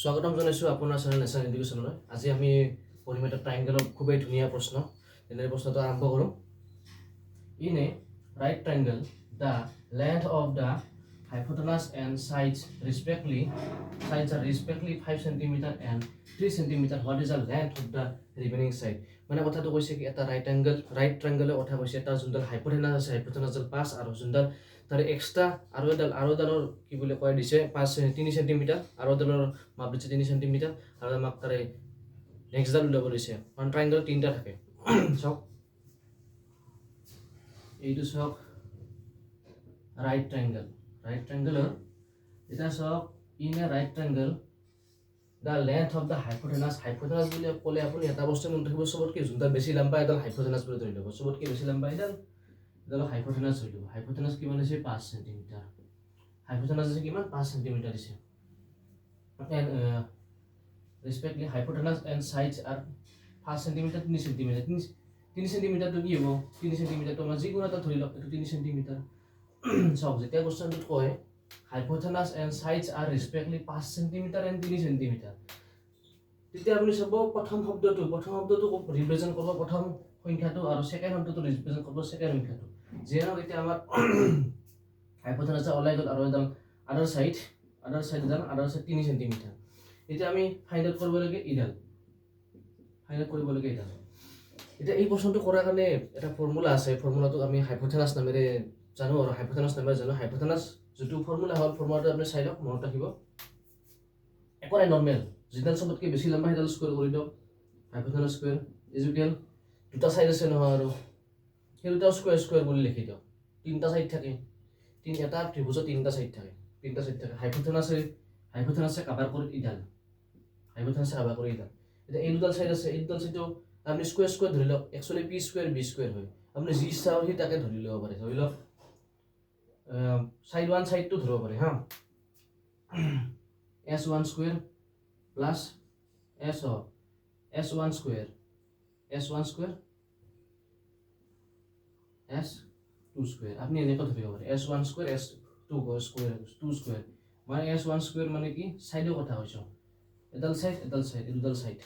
স্বাগতম জনাইছোঁ আপোনাৰ চেনেল নেশ্যনেল এডুকেশ্যনলৈ। আজি আমি পঢ়িম এটা ট্ৰাইংগেলৰ খুবেই ধুনীয়া প্ৰশ্ন। তেনে প্ৰশ্নটো আৰম্ভ কৰোঁ। In a right triangle the length of the hypotenuse and sides respectively 5 cm and 3 cm. What is the length of the remaining side? মানে কথাটো কৈছে কি এটা ৰাইট ট্ৰাইংগলৰ কথা কৈছে। এটা যোনডাল হাইপোটেনাছ আছে, হাইপোটেনাছডাল 5 আৰু যোনডাল তাৰে এক্সট্ৰা আৰু এডালৰ কি বুলি কয় দিছে 3 সেণ্টিমিটাৰ আৰু এডালৰ মাপ দিছে 3 সেণ্টিমিটাৰ আৰু আমাক তাৰে নেক্সটডাল উলিয়াব দিছে। কাৰণ ট্ৰাইংগল তিনিটা থাকে। চাওক এইটো চাওক ৰাইট ট্ৰাইংগলৰ এটা চাওক in a right triangle the length of the hypotenuse বুলি ক'লে আপুনি এটা বস্তু মনত ৰাখিব, চবতকৈ যোনডাল বেছি লম্বা এডাল হাইপোটেনাছ বুলি ধৰি ল'ব। চবতকৈ বেছি লম্বা এডাল হাইপোটেনাছ ধৰি ল'ব। হাইপোটেনাছ কিমান আছে 5 সেণ্টিমিটাৰ। হাইপোটেনাছ আছে কিমান 5 সেণ্টিমিটাৰ দিছে। and respectively hypotenuse and sides are 5 সেণ্টিমিটাৰ 3 সেণ্টিমিটাৰ। 3 সেণ্টিমিটাৰটো কি হ'ব? 3 সেণ্টিমিটাৰটো আমাৰ যিকোনো এটা ধৰি লওক, এইটো 3 সেণ্টিমিটাৰ। চাওক যেতিয়া কোৱেশ্যনটোত কয় hypotenuse and sides are respectively 5 সেণ্টিমিটাৰ and 3 সেণ্টিমিটাৰ, তেতিয়া আপুনি চাব প্ৰথম শব্দটো ৰিপ্ৰেজেণ্ট কৰিব প্ৰথম সংখ্যাটো আৰু ছেকেণ্ড শব্দটো ৰিপ্ৰেজেণ্ট কৰিব ছেকেণ্ড সংখ্যাটো। যিহেতু এতিয়া আমাৰ হাইপোটেনাছ ওলাই গ'ল আৰু এডাল আদাৰ চাইড 3 সেণ্টিমিটাৰ। এতিয়া আমি ফাইণ্ড আউট কৰিব লাগে ইডাল। এতিয়া এই প্ৰশ্নটো কৰাৰ কাৰণে এটা ফৰ্মুলা আছে। ফৰ্মুলাটো আমি হাইপোটেনাছ নামেৰে জানো আৰু হাইপোটেনাছ যিটো ফৰ্মুলা হ'ল, ফৰ্মুলাটো আপুনি চাই লওক, মনত ৰাখিব। একো নাই, নৰ্মেল যিডাল চবতকৈ বেছি লম্বা সেইডাল স্কুৱেৰ কৰি দিয়ক। হাইপোটেনাছ স্কুৱেৰ ইজুকেল দুটা চাইড আছে নহয়, আৰু সেই দুটা স্কুৱেৰ বুলি লিখি দিয়ক। তিনিটা চাইড থাকে, এটা ত্ৰিভুজত তিনিটা চাইড থাকে। হাইপোটেনাছে কাভাৰ কৰি ইডাল। এতিয়া এই দুডাল চাইড আছে, এই দুডাল চাইডটো আপুনি স্কুৱেৰ ধৰি লওক। Actually P square B square হয়। আপুনি যি ইচ্ছা সি তাকে ধৰি ল'ব পাৰে। ধৰি লওক চাইড 1 চাইডটো ধৰিব পাৰে হা। S1 square plus S1 square S2 square. আপুনি এনেকৈ ধৰিব পাৰে S1 স্কুৱেৰ S2 স্কুৱেৰ। মানে S1 স্কুৱেৰ মানে কি চাইডৰ কথা কৈছোঁ। এডাল চাইড এই দুডাল চাইড।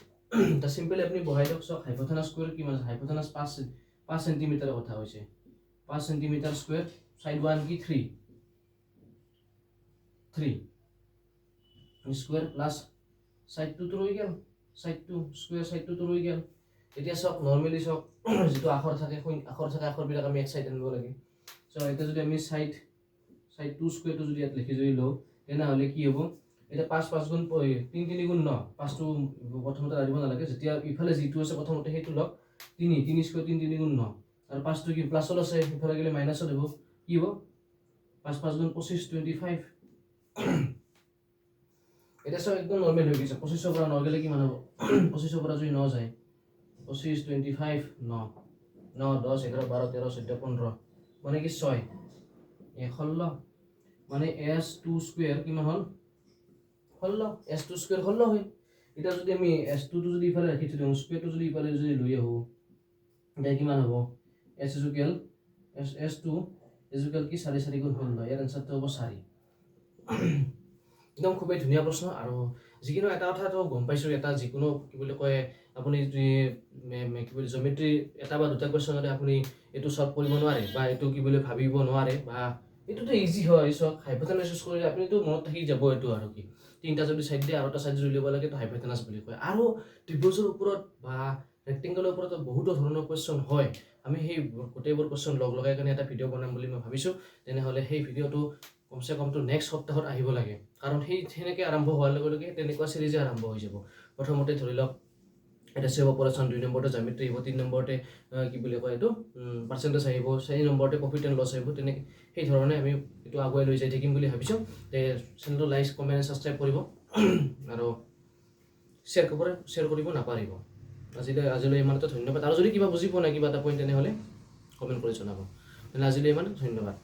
এটা চিম্পলি আপুনি বহাই দিয়ক। চাওক হাইপোটেনাছ স্কুৱেৰ কিমান আছে? হাইপোটেনাছ 5 সেণ্টিমিটাৰৰ কথা কৈছে। 5 সেণ্টিমিটাৰ স্কুৱেৰ। চাইড 1 কি 3 স্কুৱেৰ প্লাছ চাইড 2 ৰৈ গ'ল। চাইড 2 স্কুৱেৰ, চাইড 2 ৰৈ গ'ল। এতিয়া চাওক নৰ্মেলি চাওক যিটো আখৰ থাকে আখৰবিলাক আমি এক চাইড আনিব লাগে। চ' এতিয়া যদি আমি চাইড 2 স্কুৱেৰটো যদি ইয়াত লিখি লওঁ, তেনেহ'লে কি হ'ব? এতিয়া 5 গুণ 3 গুণ 9। 5টো প্ৰথমতে ৰাখিব নালাগে। যেতিয়া ইফালে যিটো আছে প্ৰথমতে সেইটো লওক। 3 স্কুৱেৰ 3 গুণ 9 আৰু 5টো কি প্লাছত আছে, ইফালে গ'লে মাইনাছত হ'ব। কি হ'ব? 5 গুণ 25 25। এতিয়া চাওক একদম নৰ্মেল হৈ গৈছে। 25ৰ পৰা 9 গ'লে কিমান হ'ব? 25ৰ পৰা যদি 9 যায়, 25 25 9 10 11 12 13 14 15 মানে কি 6 16। মানে S2 স্কুৱেৰ কিমান হ'ল? 16। S2 স্কুৱেৰ 16 হয়। এতিয়া যদি আমি S2 টো যদি ইফালে ৰাখি থৈ দিওঁ, স্কুৱেৰটো যদি ইফালে যদি লৈ আহোঁ, এতিয়া কিমান হ'ব? S2 কি 4 গুণ 16। ইয়াৰ এনচাৰটো হ'ব 4। একদম খুবেই ধুনীয়া প্ৰশ্ন। আৰু যিকোনো এটা কথাটো গম পাইছোঁ, এটা যিকোনো কি বুলি কয় আপুনি যদি জমেট্ৰি এটা বা দুটা কুৱেশ্যনতে আপুনি এইটো চল্ভ কৰিব নোৱাৰে বা এইটো কি বুলি ভাবিব নোৱাৰে, বা এইটোতো ইজি হয়। চাওক হাইপোটেনাছ ইউজ কৰিলে আপুনিতো মনত থাকি যাব। এইটো আৰু কি তিনিটা যদি চাইড দিয়ে আৰু এটা চাইড যদি উলিয়াব লাগে, তো হাইপোটেনাছ বুলি কয়। আৰু ত্ৰিভুজৰ ওপৰত বা ৰেক্টেংগলৰ ওপৰত বহুতো ধৰণৰ কুৱেশ্যন হয়। আমি সেই গোটেইবোৰ কুৱেশ্যন লগাই কিনে এটা ভিডিঅ' বনাম বুলি মই ভাবিছোঁ। তেনেহ'লে সেই ভিডিঅ'টো কমচে কমটো নেক্সট সপ্তাহত আহিব লাগে। কাৰণ সেনেকৈ আৰম্ভ হোৱাৰ লগে লগে তেনেকুৱা চিৰিজে আৰম্ভ হৈ যাব। প্ৰথমতে ধৰি লওক এটা চেভ অপাৰেশ্যন, 2 নম্বৰতে জামেট্ৰি আহিব, 3 নম্বৰতে কি বুলি কয় এইটো পাৰ্চেণ্টেজ আহিব, 4 নম্বৰতে প্ৰফিট এণ্ড লছ আহিব। তেনেকৈ সেই ধৰণে আমি এইটো আগুৱাই লৈ যাই থাকিম বুলি ভাবিছোঁ। চেনেলটো লাইক কমেণ্ট ছাবস্ক্ৰাইব কৰিব আৰু শ্বেয়াৰ কৰিব নাপাহৰিব। আজিলৈ ইমানতে, ধন্যবাদ। আৰু যদি কিবা বুজি পোৱা নাই কিবা এটা পইণ্ট, তেনেহ'লে কমেণ্ট কৰি জনাব। আজিলৈ ইমান, ধন্যবাদ।